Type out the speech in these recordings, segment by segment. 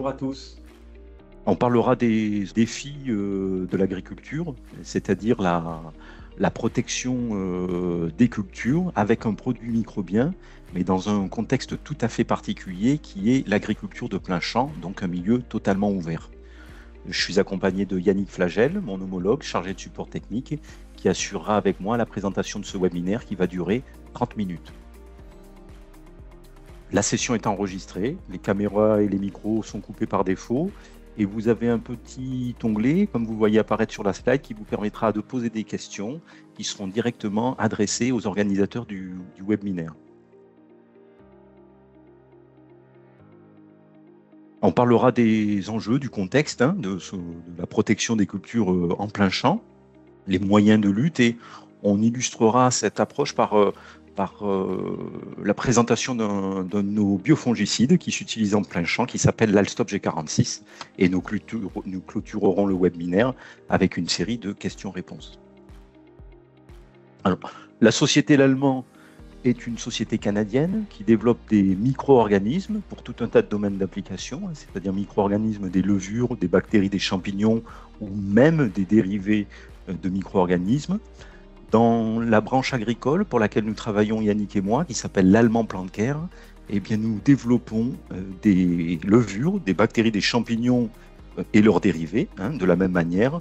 bonjour à tous. On parlera des défis de l'agriculture, c'est-à-dire la protection des cultures avec un produit microbien, mais dans un contexte tout à fait particulier qui est l'agriculture de plein champ, donc un milieu totalement ouvert. Je suis accompagné de Yannick Flagel, mon homologue chargé de support technique, qui assurera avec moi la présentation de ce webinaire qui va durer 30 minutes. La session est enregistrée, les caméras et les micros sont coupés par défaut, et vous avez un petit onglet, comme vous voyez apparaître sur la slide, qui vous permettra de poser des questions qui seront directement adressées aux organisateurs du webinaire. On parlera des enjeux, du contexte, de la protection des cultures en plein champ, les moyens de lutte, et on illustrera cette approche par la présentation d'un de nos biofongicides qui s'utilise en plein champ, qui s'appelle l'Alstop G46, et nous clôturerons le webinaire avec une série de questions-réponses. Alors, la société L'Allemand est une société canadienne qui développe des micro-organismes pour tout un tas de domaines d'application, c'est-à-dire micro-organismes des levures, des bactéries, des champignons ou même des dérivés de micro-organismes. Dans la branche agricole pour laquelle nous travaillons, Yannick et moi, qui s'appelle l'Allemand Plant Care, eh bien, nous développons des levures, des bactéries, des champignons et leurs dérivés, de la même manière,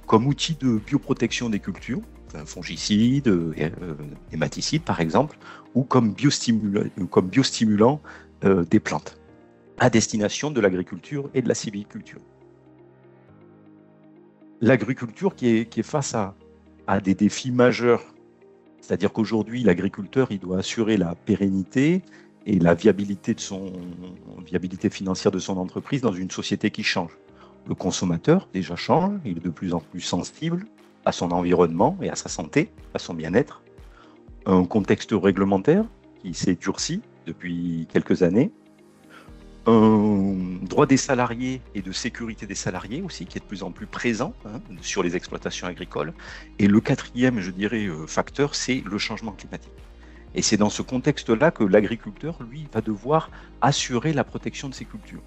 comme outil de bioprotection des cultures, fongicides, hématicides par exemple, ou comme biostimulant des plantes, à destination de l'agriculture et de la sylviculture. L'agriculture qui est face à des défis majeurs, c'est-à-dire qu'aujourd'hui, l'agriculteur, il doit assurer la pérennité et la viabilité financière de son entreprise dans une société qui change. Le consommateur, déjà, change, il est de plus en plus sensible à son environnement et à sa santé, à son bien-être. Un contexte réglementaire qui s'est durci depuis quelques années. Un droit des salariés et de sécurité des salariés aussi, qui est de plus en plus présent sur les exploitations agricoles. Et le quatrième, je dirais, facteur, c'est le changement climatique. Et c'est dans ce contexte-là que l'agriculteur, lui, va devoir assurer la protection de ses cultures.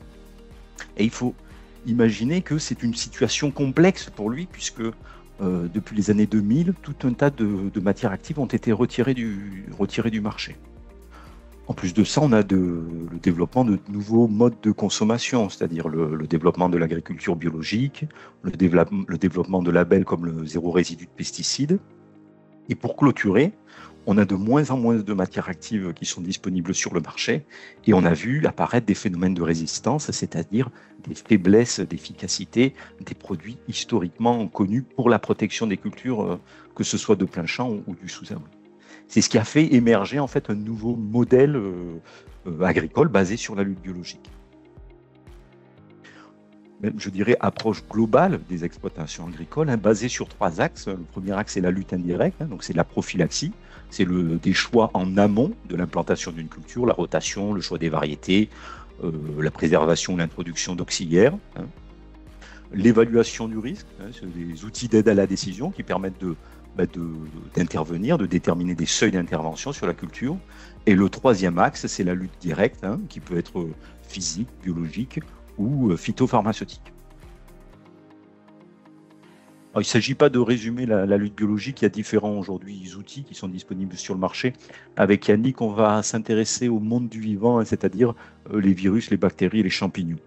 Et il faut imaginer que c'est une situation complexe pour lui, puisque depuis les années 2000, tout un tas de matières actives ont été retirées du marché. En plus de ça, on a le développement de nouveaux modes de consommation, c'est-à-dire le développement de l'agriculture biologique, le développement de labels comme le zéro résidu de pesticides. Et pour clôturer, on a de moins en moins de matières actives qui sont disponibles sur le marché, et on a vu apparaître des phénomènes de résistance, c'est-à-dire des faiblesses d'efficacité des produits historiquement connus pour la protection des cultures, que ce soit de plein champ ou du sous-abri. C'est ce qui a fait émerger en fait un nouveau modèle agricole basé sur la lutte biologique. Même, je dirais, approche globale des exploitations agricoles, basée sur 3 axes. Le premier axe, c'est la lutte indirecte, donc c'est la prophylaxie, c'est des choix en amont de l'implantation d'une culture, la rotation, le choix des variétés, la préservation, l'introduction d'auxiliaires. L'évaluation du risque, c'est des outils d'aide à la décision qui permettent d'intervenir, de déterminer des seuils d'intervention sur la culture. Et le troisième axe, c'est la lutte directe, qui peut être physique, biologique ou phytopharmaceutique. Alors, il ne s'agit pas de résumer la lutte biologique, il y a différents aujourd'hui outils qui sont disponibles sur le marché. Avec Yannick, on va s'intéresser au monde du vivant, c'est-à-dire les virus, les bactéries et les champignons.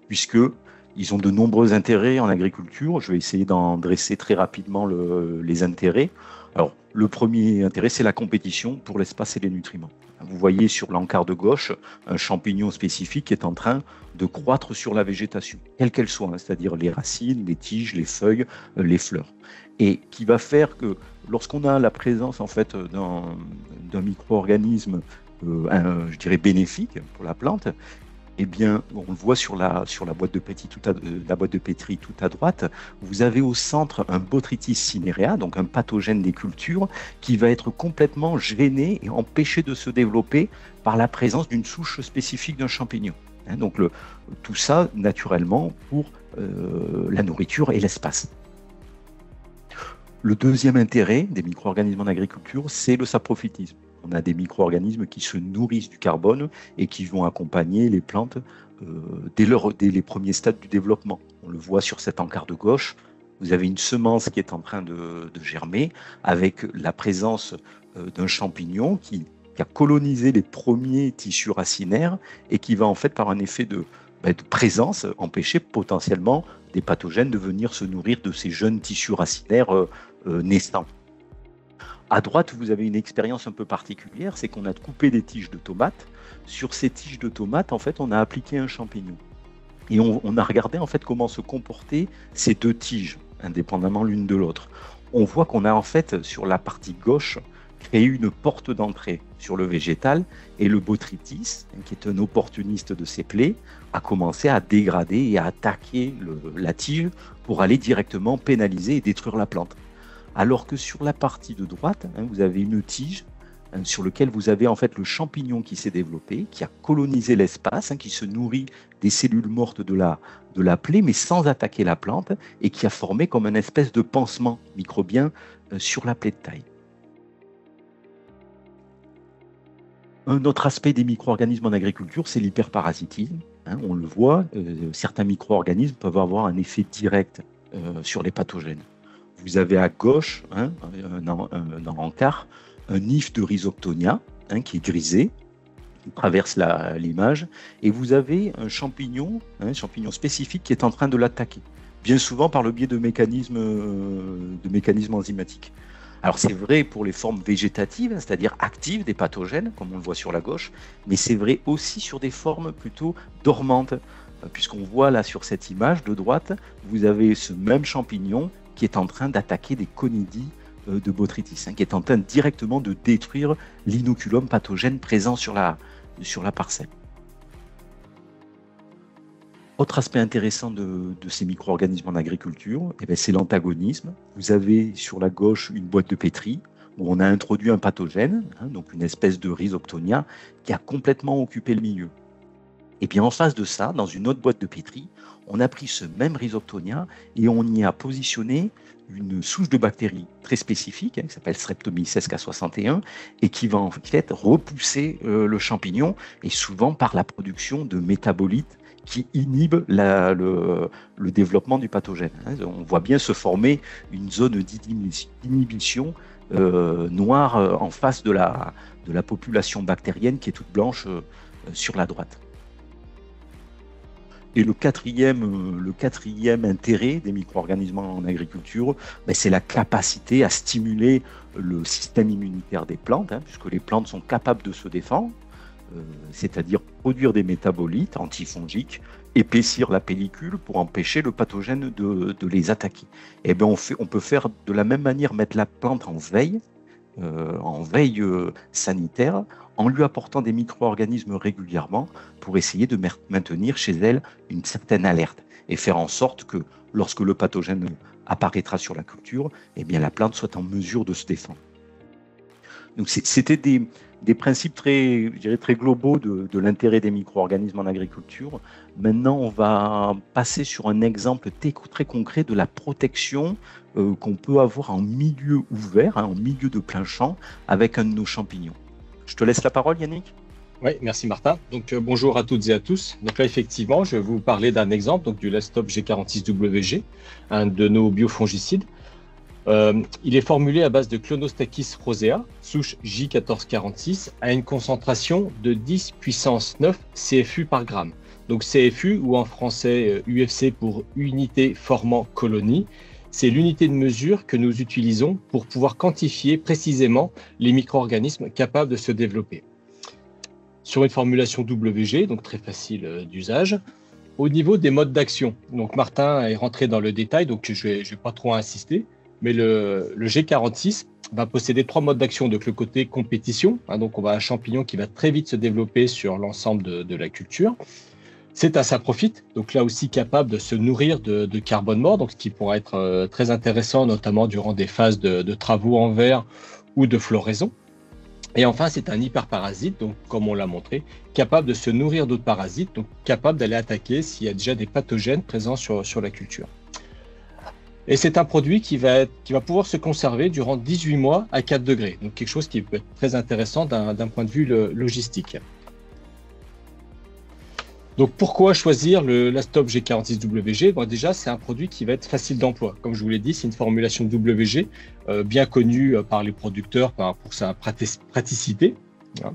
Puisqu'ils ont de nombreux intérêts en agriculture, je vais essayer d'en dresser très rapidement les intérêts. Alors, le premier intérêt, c'est la compétition pour l'espace et les nutriments. Vous voyez sur l'encart de gauche un champignon spécifique qui est en train de croître sur la végétation, quelle qu'elle soit, c'est-à-dire les racines, les tiges, les feuilles, les fleurs. Et qui va faire que lorsqu'on a la présence en fait d'un micro-organisme, je dirais bénéfique pour la plante, eh bien, on le voit sur la boîte de pétri tout à droite, vous avez au centre un Botrytis cinerea, donc un pathogène des cultures, qui va être complètement gêné et empêché de se développer par la présence d'une souche spécifique d'un champignon. Donc tout ça, naturellement, pour la nourriture et l'espace. Le deuxième intérêt des micro-organismes en agriculture, c'est le saprophytisme. On a des micro-organismes qui se nourrissent du carbone et qui vont accompagner les plantes dès les premiers stades du développement. On le voit sur cet encart de gauche. Vous avez une semence qui est en train de germer avec la présence d'un champignon qui a colonisé les premiers tissus racinaires et qui va en fait, par un effet de présence, empêcher potentiellement des pathogènes de venir se nourrir de ces jeunes tissus racinaires naissants. À droite, vous avez une expérience un peu particulière, c'est qu'on a coupé des tiges de tomates. Sur ces tiges de tomates, en fait, on a appliqué un champignon. Et on a regardé en fait comment se comportaient ces deux tiges, indépendamment l'une de l'autre. On voit qu'on a en fait, sur la partie gauche, créé une porte d'entrée sur le végétal, et le botrytis, qui est un opportuniste de ces plaies, a commencé à dégrader et à attaquer la tige pour aller directement pénaliser et détruire la plante. Alors que sur la partie de droite, vous avez une tige sur laquelle vous avez en fait le champignon qui s'est développé, qui a colonisé l'espace, qui se nourrit des cellules mortes de la plaie, mais sans attaquer la plante, et qui a formé comme une espèce de pansement microbien sur la plaie de taille. Un autre aspect des micro-organismes en agriculture, c'est l'hyperparasitisme. On le voit, certains micro-organismes peuvent avoir un effet direct sur les pathogènes. Vous avez à gauche, dans l'encart, un nif de Rhizoctonia qui est grisé, qui traverse l'image, et vous avez un champignon spécifique qui est en train de l'attaquer, bien souvent par le biais de mécanismes enzymatiques. Alors c'est vrai pour les formes végétatives, c'est-à-dire actives des pathogènes, comme on le voit sur la gauche, mais c'est vrai aussi sur des formes plutôt dormantes, puisqu'on voit là sur cette image de droite, vous avez ce même champignon qui est en train d'attaquer des conidies de botrytis, qui est en train directement de détruire l'inoculum pathogène présent sur la parcelle. Autre aspect intéressant de ces micro-organismes en agriculture, c'est l'antagonisme. Vous avez sur la gauche une boîte de pétri où on a introduit un pathogène, donc une espèce de Rhizoctonia, qui a complètement occupé le milieu. Et bien en face de ça, dans une autre boîte de pétri, on a pris ce même Rhizoctonia et on y a positionné une souche de bactéries très spécifique, qui s'appelle Streptomyces K61, et qui va en fait repousser le champignon, et souvent par la production de métabolites qui inhibent le développement du pathogène. On voit bien se former une zone d'inhibition noire en face de la population bactérienne qui est toute blanche sur la droite. Et le quatrième intérêt des micro-organismes en agriculture, c'est la capacité à stimuler le système immunitaire des plantes, puisque les plantes sont capables de se défendre, c'est-à-dire produire des métabolites antifongiques, épaissir la pellicule pour empêcher le pathogène de les attaquer. Et bien on peut faire de la même manière, mettre la plante en veille sanitaire, en lui apportant des micro-organismes régulièrement pour essayer de maintenir chez elle une certaine alerte et faire en sorte que lorsque le pathogène apparaîtra sur la culture, la plante soit en mesure de se défendre. Donc c'était des principes très globaux de l'intérêt des micro-organismes en agriculture. Maintenant, on va passer sur un exemple très concret de la protection qu'on peut avoir en milieu ouvert, en milieu de plein champ, avec un de nos champignons. Je te laisse la parole, Yannick. Oui, merci Martin. Donc bonjour à toutes et à tous. Donc là, effectivement, je vais vous parler d'un exemple donc, du Lestop G46WG, un de nos biofongicides. Il est formulé à base de Clonostatis rosea, souche J1446, à une concentration de 10 puissance 9 CFU par gramme. Donc CFU, ou en français UFC pour unité formant colonie, c'est l'unité de mesure que nous utilisons pour pouvoir quantifier précisément les micro-organismes capables de se développer. Sur une formulation WG, donc très facile d'usage. Au niveau des modes d'action, donc Martin est rentré dans le détail, donc je vais pas trop insister. Mais le G46 va posséder 3 modes d'action. Donc le côté compétition, donc on va un champignon qui va très vite se développer sur l'ensemble de la culture. C'est à saprophyte, donc là aussi capable de se nourrir de carbone mort, donc ce qui pourra être très intéressant, notamment durant des phases de travaux en verre ou de floraison. Et enfin, c'est un hyperparasite, donc comme on l'a montré, capable de se nourrir d'autres parasites, donc capable d'aller attaquer s'il y a déjà des pathogènes présents sur la culture. Et c'est un produit qui va pouvoir se conserver durant 18 mois à 4 degrés. Donc quelque chose qui peut être très intéressant d'un point de vue logistique. Donc pourquoi choisir le Lastop G46WG? Bon, déjà, c'est un produit qui va être facile d'emploi. Comme je vous l'ai dit, c'est une formulation WG bien connue par les producteurs pour sa praticité. Hein.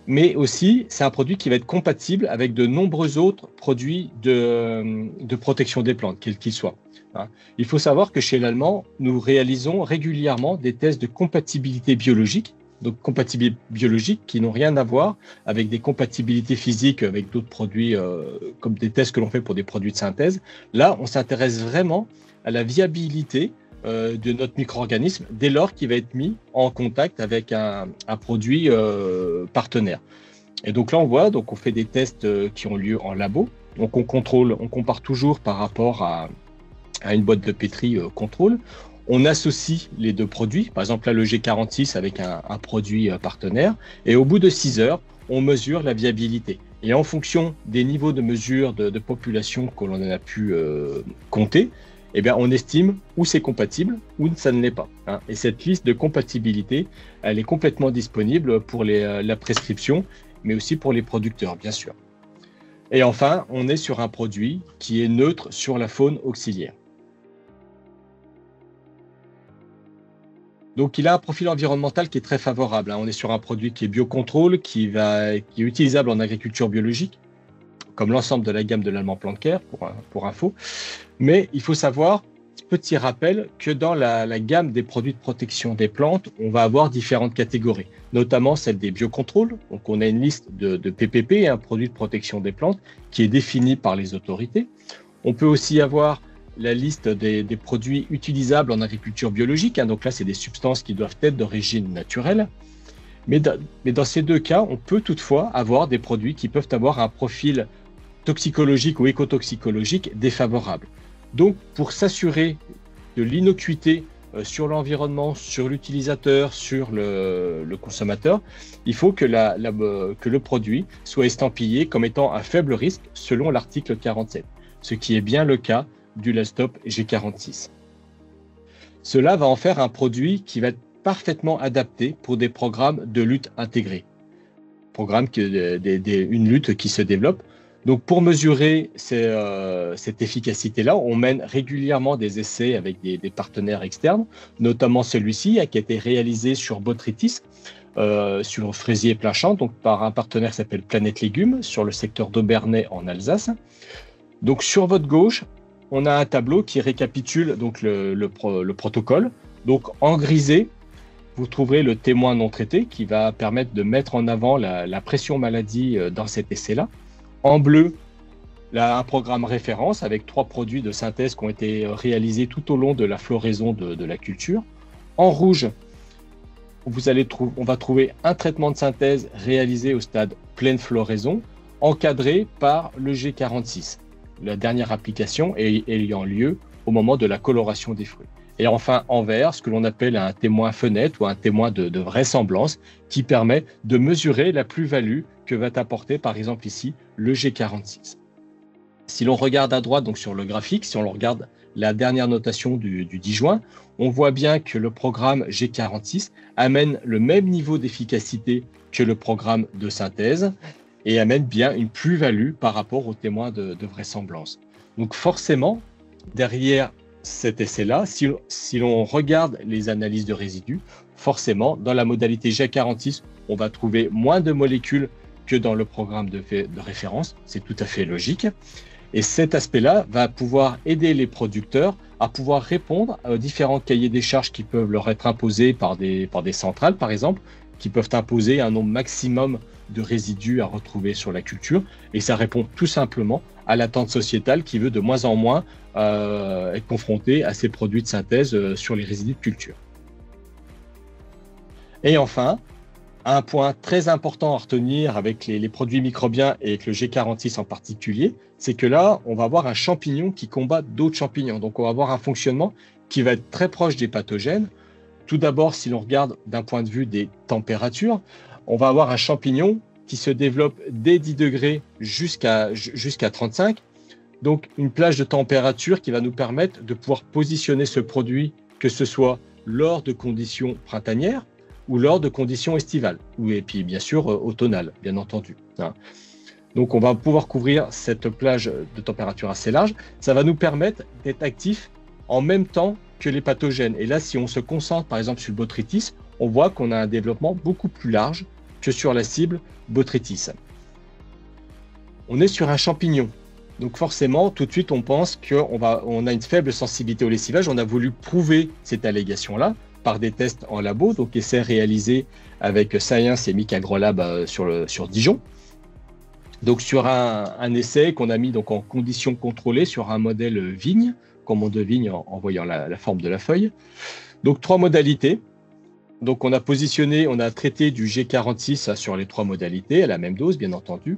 Mais aussi, c'est un produit qui va être compatible avec de nombreux autres produits de protection des plantes, quels qu'ils soient. Hein. Il faut savoir que chez l'Allemand, nous réalisons régulièrement des tests de compatibilité biologique, donc compatibilité biologique qui n'ont rien à voir avec des compatibilités physiques avec d'autres produits, comme des tests que l'on fait pour des produits de synthèse. Là, on s'intéresse vraiment à la viabilité de notre micro-organisme dès lors qu'il va être mis en contact avec un produit partenaire. Et donc là, on voit, donc on fait des tests qui ont lieu en labo. Donc on contrôle, on compare toujours par rapport à une boîte de pétri contrôle. On associe les deux produits, par exemple là le G46 avec un produit partenaire, et au bout de 6 heures, on mesure la viabilité. Et en fonction des niveaux de mesure de population que l'on a pu compter, eh bien, on estime où c'est compatible ou ça ne l'est pas. Hein. Et cette liste de compatibilité, elle est complètement disponible pour la prescription, mais aussi pour les producteurs, bien sûr. Et enfin, on est sur un produit qui est neutre sur la faune auxiliaire. Donc, il a un profil environnemental qui est très favorable. Hein. On est sur un produit qui est biocontrôle, qui est utilisable en agriculture biologique, comme l'ensemble de la gamme de l'Allemand Plantcare, pour info. Mais il faut savoir, petit rappel, que dans la gamme des produits de protection des plantes, on va avoir différentes catégories, notamment celle des biocontrôles. Donc, on a une liste de PPP, un produit de protection des plantes, qui est définie par les autorités. On peut aussi avoir la liste des produits utilisables en agriculture biologique. Hein. Donc là, c'est des substances qui doivent être d'origine naturelle. Mais dans ces deux cas, on peut toutefois avoir des produits qui peuvent avoir un profil toxicologique ou écotoxicologique défavorable. Donc, pour s'assurer de l'innocuité sur l'environnement, sur l'utilisateur, sur le consommateur, il faut que le produit soit estampillé comme étant à faible risque selon l'article 47, ce qui est bien le cas du Lastop G46. Cela va en faire un produit qui va être parfaitement adapté pour des programmes de lutte intégrés, une lutte qui se développe. Donc, pour mesurer cette efficacité-là, on mène régulièrement des essais avec des partenaires externes, notamment celui-ci qui a été réalisé sur botrytis, sur le fraisier plein champ, donc par un partenaire qui s'appelle Planète Légumes, sur le secteur d'Aubernais en Alsace. Donc, sur votre gauche, on a un tableau qui récapitule donc le protocole. Donc, en grisé, vous trouverez le témoin non traité qui va permettre de mettre en avant la pression maladie dans cet essai-là. En bleu, là, un programme référence avec 3 produits de synthèse qui ont été réalisés tout au long de la floraison de la culture. En rouge, on va trouver un traitement de synthèse réalisé au stade pleine floraison, encadré par le G46, la dernière application ayant lieu au moment de la coloration des fruits. Et enfin, en vert, ce que l'on appelle un témoin fenêtre ou un témoin de vraisemblance qui permet de mesurer la plus-value que va apporter, par exemple ici, le G46. Si l'on regarde à droite donc sur le graphique, si on regarde la dernière notation du 10 juin, on voit bien que le programme G46 amène le même niveau d'efficacité que le programme de synthèse et amène bien une plus-value par rapport au témoin de vraisemblance. Donc forcément, derrière cet essai-là, si l'on regarde les analyses de résidus, forcément, dans la modalité G46, on va trouver moins de molécules que dans le programme de référence. C'est tout à fait logique. Et cet aspect-là va pouvoir aider les producteurs à pouvoir répondre aux différents cahiers des charges qui peuvent leur être imposés par des centrales, par exemple, qui peuvent imposer un nombre maximum de résidus à retrouver sur la culture. Et ça répond tout simplement à l'attente sociétale qui veut de moins en moins être confrontée à ces produits de synthèse sur les résidus de culture. Et enfin, un point très important à retenir avec les produits microbiens et avec le G46 en particulier, c'est que là, on va avoir un champignon qui combat d'autres champignons. Donc, on va avoir un fonctionnement qui va être très proche des pathogènes. Tout d'abord, si l'on regarde d'un point de vue des températures, on va avoir un champignon qui se développe dès 10 degrés jusqu'à 35. Donc, une plage de température qui va nous permettre de pouvoir positionner ce produit, que ce soit lors de conditions printanières ou lors de conditions estivales, et puis bien sûr automnales, bien entendu. Donc, on va pouvoir couvrir cette plage de température assez large. Ça va nous permettre d'être actifs en même temps que les pathogènes. Et là, si on se concentre, par exemple, sur le botrytis, on voit qu'on a un développement beaucoup plus large que sur la cible botrytis. On est sur un champignon. Donc forcément, tout de suite, on pense qu'on a une faible sensibilité au lessivage. On a voulu prouver cette allégation-là par des tests en labo, donc essais réalisés avec Science et Mick AgroLab sur Dijon. Donc sur un essai qu'on a mis donc en conditions contrôlées sur un modèle vigne, comme on devine en voyant la forme de la feuille. Donc 3 modalités. Donc on a traité du G46 sur les 3 modalités, à la même dose bien entendu.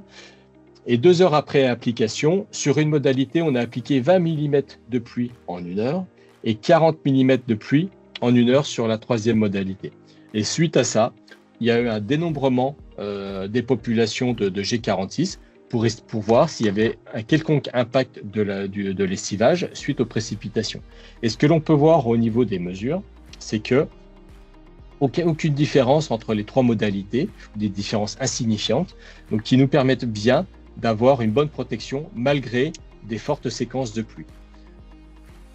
Et 2 heures après application, sur une modalité, on a appliqué 20 mm de pluie en 1 heure et 40 mm de pluie en 1 heure sur la 3e modalité. Et suite à ça, il y a eu un dénombrement des populations de G46 pour voir s'il y avait un quelconque impact de lessivage suite aux précipitations. Et ce que l'on peut voir au niveau des mesures, c'est que aucune différence entre les 3 modalités, des différences insignifiantes, donc qui nous permettent bien d'avoir une bonne protection malgré des fortes séquences de pluie.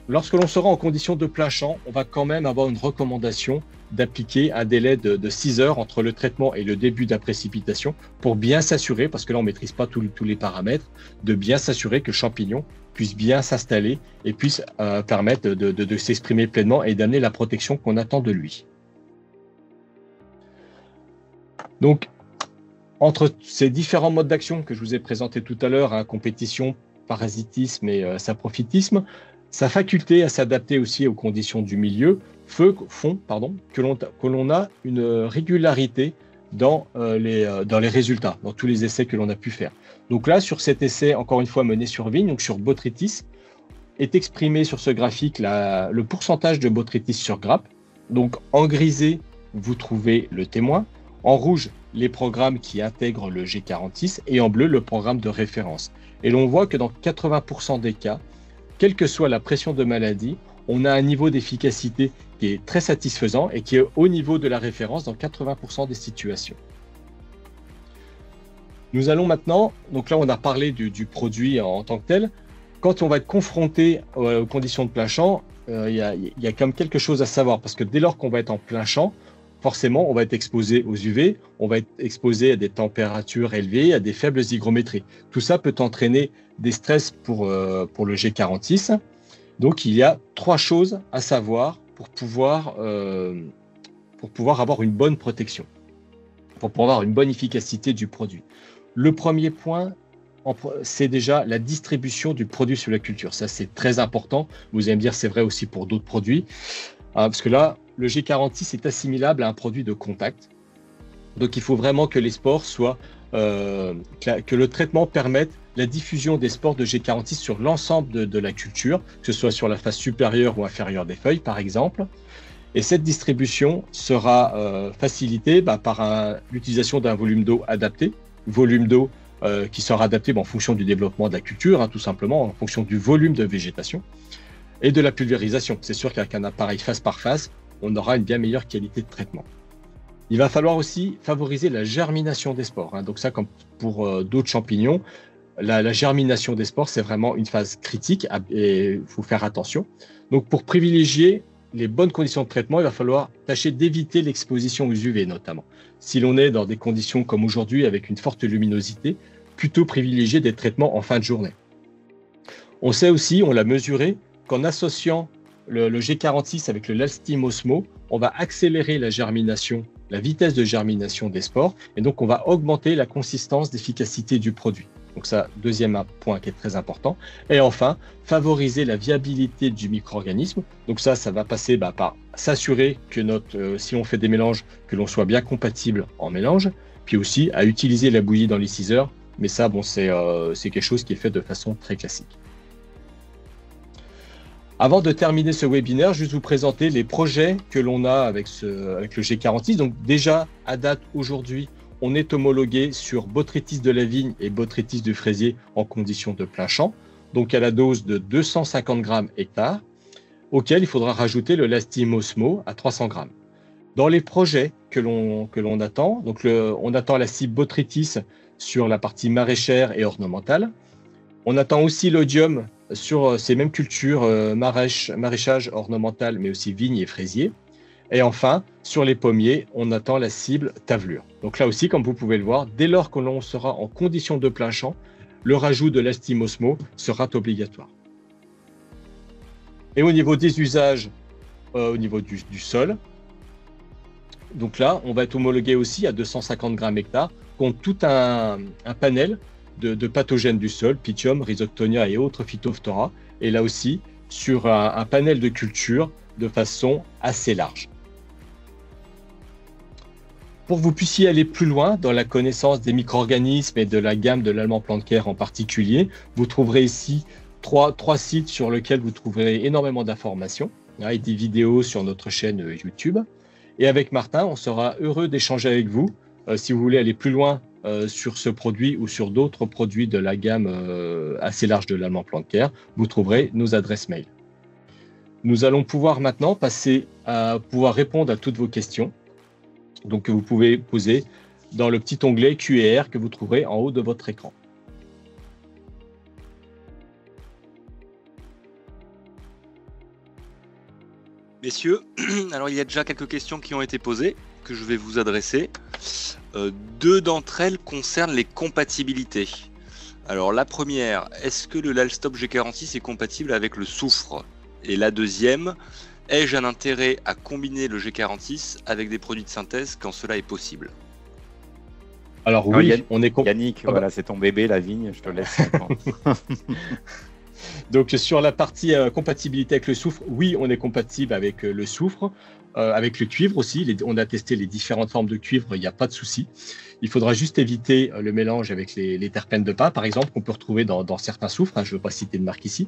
Lorsque l'on sera en condition de plein champ, on va quand même avoir une recommandation d'appliquer un délai de 6 heures entre le traitement et le début de la précipitation pour bien s'assurer, parce que là on ne maîtrise pas tous les paramètres, de bien s'assurer que le champignon puisse bien s'installer et puisse permettre de s'exprimer pleinement et d'amener la protection qu'on attend de lui. Donc, entre ces différents modes d'action que je vous ai présentés tout à l'heure, compétition, parasitisme et saprophytisme, sa faculté à s'adapter aussi aux conditions du milieu font que l'on a une régularité dans les résultats, dans tous les essais que l'on a pu faire. Donc là, sur cet essai, encore une fois mené sur vigne, donc sur botrytis, est exprimé sur ce graphique le pourcentage de botrytis sur grappe. Donc en grisé, vous trouvez le témoin. En rouge, les programmes qui intègrent le G46 et en bleu, le programme de référence. Et l'on voit que dans 80% des cas, quelle que soit la pression de maladie, on a un niveau d'efficacité qui est très satisfaisant et qui est au niveau de la référence dans 80% des situations. Nous allons maintenant, donc là on a parlé du produit en tant que tel. Quand on va être confronté aux conditions de plein champ, il y a quand même quelque chose à savoir, parce que dès lors qu'on va être en plein champ, forcément, on va être exposé aux UV, on va être exposé à des températures élevées, à des faibles hygrométries. Tout ça peut entraîner des stress pour le G46. Donc, il y a 3 choses à savoir pour pouvoir avoir une bonne protection, pour pouvoir avoir une bonne efficacité du produit. Le premier point, c'est déjà la distribution du produit sur la culture. Ça, c'est très important. Vous allez me dire, c'est vrai aussi pour d'autres produits. Parce que là, le G46 est assimilable à un produit de contact. Donc, il faut vraiment que les spores soient, que le traitement permette la diffusion des spores de G46 sur l'ensemble de la culture, que ce soit sur la face supérieure ou inférieure des feuilles, par exemple. Et cette distribution sera facilitée par l'utilisation d'un volume d'eau adapté, volume d'eau qui sera adapté en fonction du développement de la culture, tout simplement, en fonction du volume de végétation, et de la pulvérisation. C'est sûr qu'avec un appareil face par face, on aura une bien meilleure qualité de traitement. Il va falloir aussi favoriser la germination des spores. Donc ça, comme pour d'autres champignons, la germination des spores, c'est vraiment une phase critique et il faut faire attention. Donc pour privilégier les bonnes conditions de traitement, il va falloir tâcher d'éviter l'exposition aux UV notamment. Si l'on est dans des conditions comme aujourd'hui avec une forte luminosité, plutôt privilégier des traitements en fin de journée. On sait aussi, on l'a mesuré, qu'en associant le G46 avec le Lastim Osmo, on va accélérer la germination, la vitesse de germination des spores, et donc on va augmenter la consistance d'efficacité du produit. Donc ça, deuxième point qui est très important. Et enfin, favoriser la viabilité du micro-organisme. Donc ça va passer par s'assurer que si on fait des mélanges, que l'on soit bien compatible en mélange, puis aussi à utiliser la bouillie dans les 6 heures. Mais ça, c'est quelque chose qui est fait de façon très classique. Avant de terminer ce webinaire, juste vous présenter les projets que l'on a avec le G46. Donc déjà, à date, aujourd'hui, on est homologué sur botrytis de la vigne et botrytis du fraisier en conditions de plein champ, donc à la dose de 250 grammes hectare, auquel il faudra rajouter le Lastim Osmo à 300 grammes. Dans les projets que l'on attend, donc on attend la cible botrytis sur la partie maraîchère et ornementale. On attend aussi l'odium sur ces mêmes cultures maraîchage ornemental, mais aussi vignes et fraisiers. Et enfin, sur les pommiers, on attend la cible tavelure. Donc là aussi, comme vous pouvez le voir, dès lors que l'on sera en condition de plein champ, le rajout de l'Astime Osmo sera obligatoire. Et au niveau des usages, au niveau du sol, donc là, on va être homologué aussi à 250 grammes hectare, contre tout un panel de pathogènes du sol, Pythium, Rhizoctonia et autres Phytophthora, et là aussi sur un panel de culture de façon assez large. Pour que vous puissiez aller plus loin dans la connaissance des micro-organismes et de la gamme de l'allemand Plantcare en particulier, vous trouverez ici trois sites sur lesquels vous trouverez énormément d'informations et des vidéos sur notre chaîne YouTube. Et avec Martin, on sera heureux d'échanger avec vous si vous voulez aller plus loin sur ce produit ou sur d'autres produits de la gamme assez large de l'allemand Plantcare. Vous trouverez nos adresses mail. Nous allons pouvoir maintenant passer à pouvoir répondre à toutes vos questions. Donc, que vous pouvez poser dans le petit onglet Q&R que vous trouverez en haut de votre écran. Messieurs, alors il y a déjà quelques questions qui ont été posées que je vais vous adresser. Deux d'entre elles concernent les compatibilités. Alors la première, est-ce que le Lalstop G46 est compatible avec le soufre? Et la deuxième, ai-je un intérêt à combiner le G46 avec des produits de synthèse quand cela est possible? Alors oui, on est Yannick, voilà, c'est ton bébé, la vigne, je te laisse. Donc sur la partie compatibilité avec le soufre, oui, on est compatible avec le soufre, avec le cuivre aussi. On a testé les différentes formes de cuivre, il n'y a pas de souci. Il faudra juste éviter le mélange avec les terpènes de pin, par exemple, qu'on peut retrouver dans certains soufres. Je ne veux pas citer de marque ici.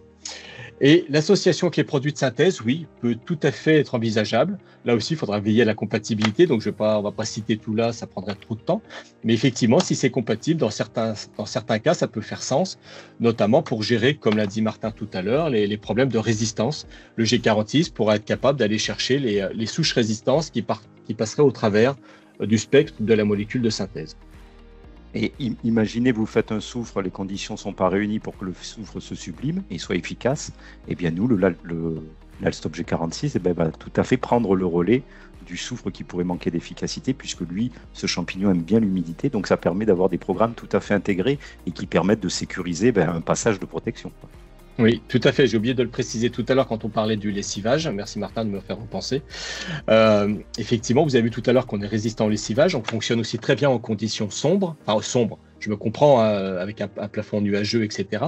Et l'association avec les produits de synthèse, oui, peut tout à fait être envisageable. Là aussi, il faudra veiller à la compatibilité. Donc, on ne va pas citer tout là, ça prendrait trop de temps. Mais effectivement, si c'est compatible, dans certains cas, ça peut faire sens, notamment pour gérer, comme l'a dit Martin tout à l'heure, les problèmes de résistance. Le G46 pourra être capable d'aller chercher les souches résistances qui passeraient au travers du spectre de la molécule de synthèse. Et imaginez, vous faites un soufre, les conditions ne sont pas réunies pour que le soufre se sublime et soit efficace. Eh bien nous, le Lalstop G46 va tout à fait prendre le relais du soufre qui pourrait manquer d'efficacité, puisque lui, ce champignon aime bien l'humidité, donc ça permet d'avoir des programmes tout à fait intégrés et qui permettent de sécuriser un passage de protection. Oui, tout à fait. J'ai oublié de le préciser tout à l'heure quand on parlait du lessivage. Merci Martin de me faire repenser. Effectivement, vous avez vu tout à l'heure qu'on est résistant au lessivage. On fonctionne aussi très bien en conditions sombres. Enfin, sombres, je me comprends, avec un plafond nuageux, etc.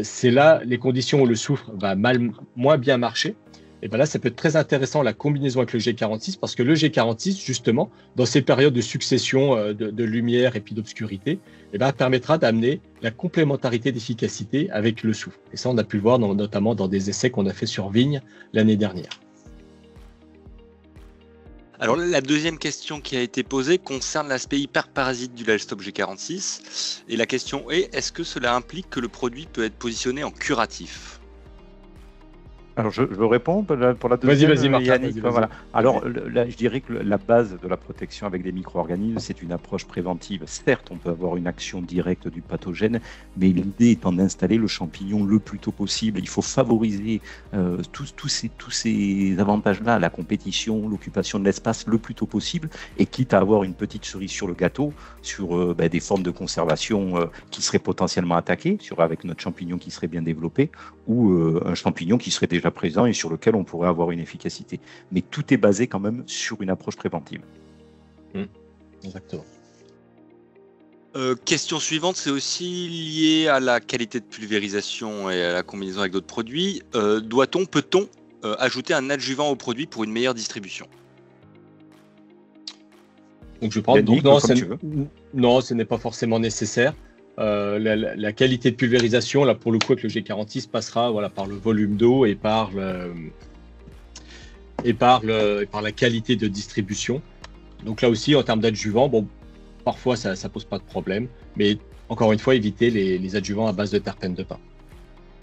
C'est là les conditions où le soufre va moins bien marcher. Et bien là, ça peut être très intéressant la combinaison avec le G46 parce que le G46, justement, dans ces périodes de succession de lumière et puis d'obscurité, permettra d'amener la complémentarité d'efficacité avec le soufre. Et ça, on a pu le voir notamment dans des essais qu'on a fait sur vigne l'année dernière. Alors la deuxième question qui a été posée concerne l'aspect hyperparasite du Lalstop G46. Et la question est, est-ce que cela implique que le produit peut être positionné en curatif ? Alors, je réponds pour la deuxième. Vas-y, Martin. Yannick, voilà. Alors, là, je dirais que la base de la protection avec des micro-organismes, c'est une approche préventive. Certes, on peut avoir une action directe du pathogène, mais l'idée étant d'installer le champignon le plus tôt possible. Il faut favoriser tous ces avantages-là, la compétition, l'occupation de l'espace le plus tôt possible, et quitte à avoir une petite cerise sur le gâteau sur des formes de conservation qui seraient potentiellement attaquées, avec notre champignon qui serait bien développé, ou un champignon qui serait déjà présent et sur lequel on pourrait avoir une efficacité. Mais tout est basé quand même sur une approche préventive. Exactement. Question suivante, c'est aussi lié à la qualité de pulvérisation et à la combinaison avec d'autres produits. Peut-on ajouter un adjuvant au produit pour une meilleure distribution? Donc je pense, non, ce n'est pas forcément nécessaire. La qualité de pulvérisation, là pour le coup avec le G46 passera par le volume d'eau et par la qualité de distribution. Donc là aussi en termes d'adjuvants, parfois ça pose pas de problème, mais encore une fois éviter les adjuvants à base de terpènes de pin.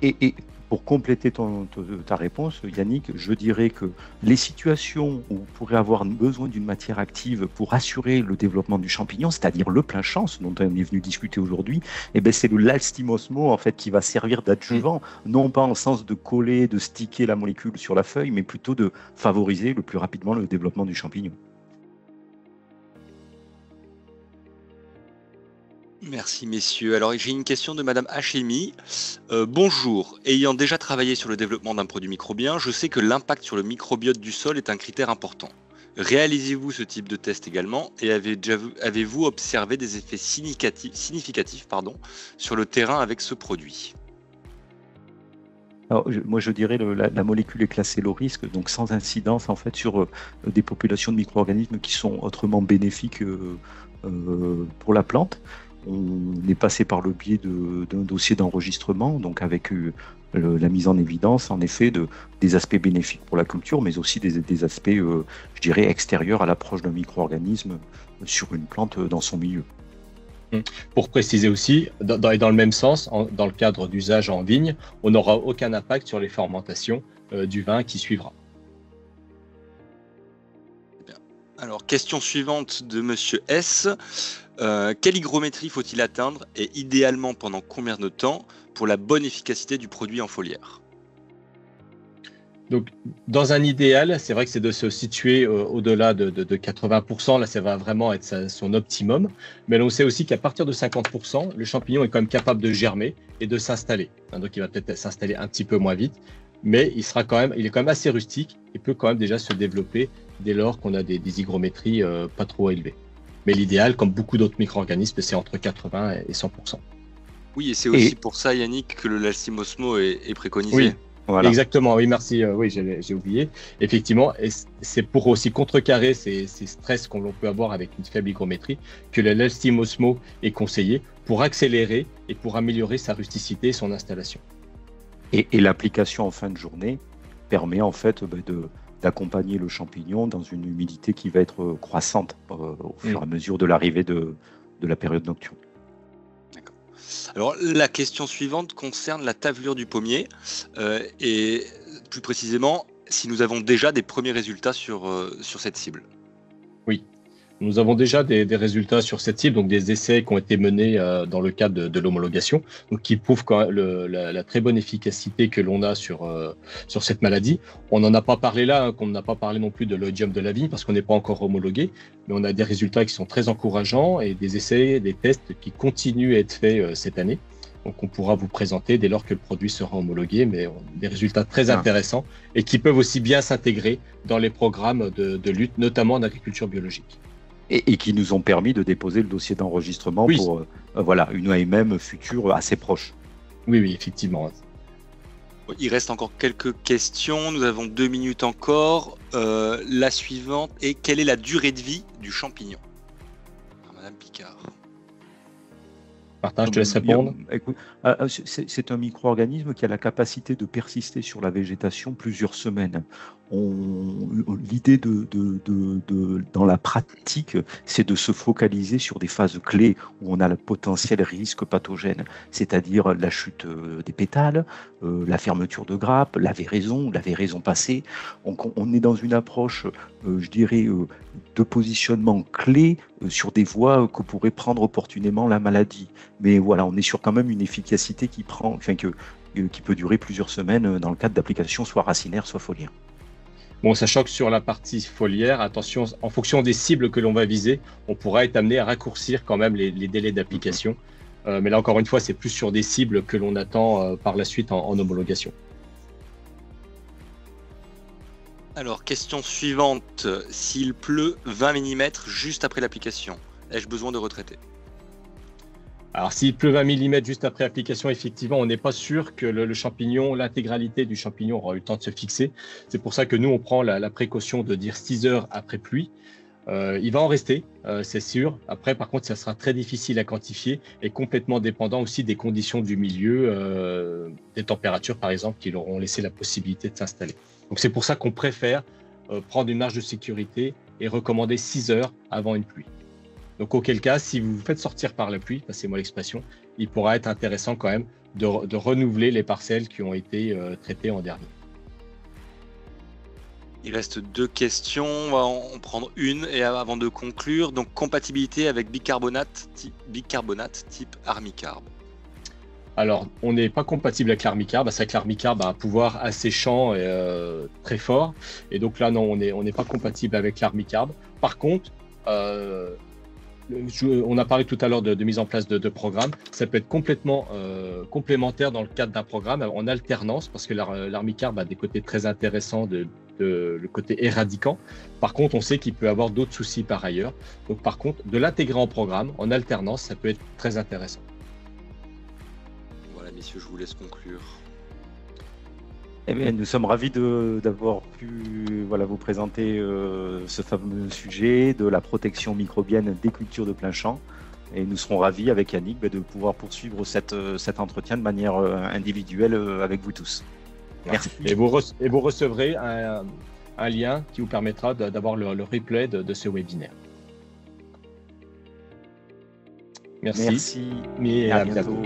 Et Pour compléter ta réponse, Yannick, je dirais que les situations où vous pourrez avoir besoin d'une matière active pour assurer le développement du champignon, c'est-à-dire le plein champ, ce dont on est venu discuter aujourd'hui, eh ben c'est le lalstimosmo en fait qui va servir d'adjuvant, non pas en sens de coller, de sticker la molécule sur la feuille, mais plutôt de favoriser le plus rapidement le développement du champignon. Merci messieurs. Alors j'ai une question de Madame Hachemi. Bonjour. Ayant déjà travaillé sur le développement d'un produit microbien, je sais que l'impact sur le microbiote du sol est un critère important. Réalisez-vous ce type de test également et avez-vous observé des effets significatifs sur le terrain avec ce produit? Alors, moi, je dirais la molécule est classée low risque, donc sans incidence en fait sur des populations de micro-organismes qui sont autrement bénéfiques pour la plante. On est passé par le biais d'un dossier d'enregistrement, donc avec la mise en évidence, en effet, des aspects bénéfiques pour la culture, mais aussi des aspects, je dirais, extérieurs à l'approche d'un micro-organisme sur une plante dans son milieu. Pour préciser aussi, dans le même sens, dans le cadre d'usage en vigne, on n'aura aucun impact sur les fermentations du vin qui suivra. Bien. Alors, question suivante de Monsieur S. Quelle hygrométrie faut-il atteindre et idéalement pendant combien de temps pour la bonne efficacité du produit en foliaire? Donc, dans un idéal, c'est vrai que c'est de se situer au-delà de 80%. Là, ça va vraiment être son optimum. Mais on sait aussi qu'à partir de 50%, le champignon est quand même capable de germer et de s'installer. Donc, il va peut-être s'installer un petit peu moins vite, mais il est quand même assez rustique et peut quand même déjà se développer dès lors qu'on a des hygrométries pas trop élevées. Mais l'idéal, comme beaucoup d'autres micro-organismes, c'est entre 80 et 100%. Oui, et c'est aussi pour ça, Yannick, que le lalstimosmo est préconisé. Oui. Voilà. Exactement, oui, merci. Oui, j'ai oublié. Effectivement, et c'est pour aussi contrecarrer ces stress qu'on peut avoir avec une faible hygrométrie que le lalstimosmo est conseillé pour accélérer et pour améliorer sa rusticité et son installation. Et l'application en fin de journée permet en fait d'accompagner le champignon dans une humidité qui va être croissante au fur et à mesure de l'arrivée de la période nocturne. Alors, la question suivante concerne la tavelure du pommier et plus précisément, si nous avons déjà des premiers résultats sur cette cible. Oui, nous avons déjà des résultats sur cette cible, donc des essais qui ont été menés dans le cadre de l'homologation, donc qui prouvent quand même la très bonne efficacité que l'on a sur cette maladie. On n'en a pas parlé là, qu'on n'a pas parlé non plus de l'oïdium de la vigne parce qu'on n'est pas encore homologué, mais on a des résultats qui sont très encourageants et des essais, des tests qui continuent à être faits cette année. Donc on pourra vous présenter dès lors que le produit sera homologué, mais des résultats très intéressants et qui peuvent aussi bien s'intégrer dans les programmes de lutte, notamment en agriculture biologique. Et qui nous ont permis de déposer le dossier d'enregistrement pour une AMM future assez proche. Oui, effectivement. Il reste encore quelques questions. Nous avons 2 minutes encore. La suivante est: quelle est la durée de vie du champignon? Madame Picard. Martin, je te laisse répondre. C'est un micro-organisme qui a la capacité de persister sur la végétation plusieurs semaines. L'idée dans la pratique, c'est de se focaliser sur des phases clés où on a le potentiel risque pathogène, c'est-à-dire la chute des pétales, la fermeture de grappes, la véraison passée. On est dans une approche, je dirais, de positionnement clé sur des voies que pourrait prendre opportunément la maladie. Mais voilà, on est sur quand même une efficacité qui peut durer plusieurs semaines dans le cadre d'applications soit racinaires, soit foliaires. Bon, sachant que sur la partie foliaire, attention, en fonction des cibles que l'on va viser, on pourra être amené à raccourcir quand même les délais d'application. Mais là, encore une fois, c'est plus sur des cibles que l'on attend par la suite en homologation. Alors, question suivante. S'il pleut 20 mm juste après l'application, ai-je besoin de retraiter? Alors, s'il pleut 20 mm juste après application, effectivement, on n'est pas sûr que le champignon, l'intégralité du champignon aura eu le temps de se fixer. C'est pour ça que nous, on prend la précaution de dire 6 heures après pluie. Il va en rester, c'est sûr. Après, par contre, ça sera très difficile à quantifier et complètement dépendant aussi des conditions du milieu, des températures, par exemple, qui leur ont laissé la possibilité de s'installer. Donc, c'est pour ça qu'on préfère prendre une marge de sécurité et recommander 6 heures avant une pluie. Donc, auquel cas, si vous vous faites sortir par la pluie, passez-moi l'expression, il pourra être intéressant quand même de renouveler les parcelles qui ont été traitées en dernier. Il reste 2 questions, on va en prendre une et avant de conclure. Donc compatibilité avec bicarbonate type armicarbe. Alors, on n'est pas compatible avec l'armicarbe. C'est vrai que l'armicarbe a un pouvoir asséchant et très fort. Et donc là, non, on n'est pas compatible avec l'armicarbe. Par contre, on a parlé tout à l'heure de mise en place de programmes. Ça peut être complètement complémentaire dans le cadre d'un programme en alternance, parce que l'armicarbe a des côtés très intéressants le côté éradiquant. Par contre, on sait qu'il peut avoir d'autres soucis par ailleurs. Donc, par contre, de l'intégrer en programme, en alternance, ça peut être très intéressant. Voilà, messieurs, je vous laisse conclure. Eh bien, nous sommes ravis d'avoir pu vous présenter ce fameux sujet de la protection microbienne des cultures de plein champ. Et nous serons ravis avec Yannick de pouvoir poursuivre cet entretien de manière individuelle avec vous tous. Merci. Et vous recevrez un lien qui vous permettra d'avoir le replay de ce webinaire. Merci. Et à bientôt.